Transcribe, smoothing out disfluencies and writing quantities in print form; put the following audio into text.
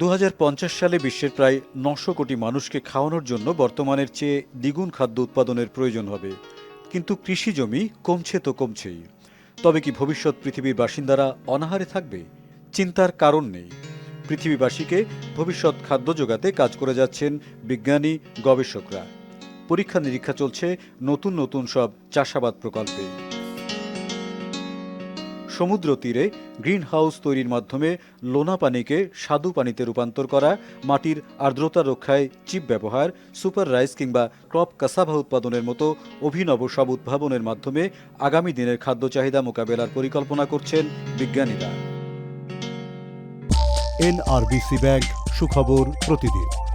2050 সালে বিশ্বের প্রায় 900 কোটি মানুষকে খাওয়ানোর জন্য বর্তমানের চেয়ে দ্বিগুণ খাদ্য উৎপাদনের প্রয়োজন হবে। কিন্তু কৃষি জমি কমছে তো কমছেই। তবে কি ভবিষ্যৎ পৃথিবীর বাসিন্দারা অনাহারে থাকবে? চিন্তার কারণ নেই। পৃথিবীবাসীকে ভবিষ্যৎ খাদ্য জোগাতে কাজ করে যাচ্ছেন বিজ্ঞানী, গবেষকরা। পরীক্ষা নিরীক্ষা চলছে নতুন নতুন সব চাষাবাদ প্রকল্পে। সমুদ্র তীরে গ্রিন হাউস তৈরির মাধ্যমে লোনা পানিকে স্বাদু পানিতে রূপান্তর করা, মাটির আর্দ্রতা রক্ষায় চিপ ব্যবহার, সুপার রাইস কিংবা ক্রপ কাসাভা উৎপাদনের মতো অভিনব সব উদ্ভাবনের মাধ্যমে আগামী দিনের খাদ্য চাহিদা মোকাবেলার পরিকল্পনা করছেন বিজ্ঞানীরা। NRBC ব্যাংক, সুখবর প্রতিদিন।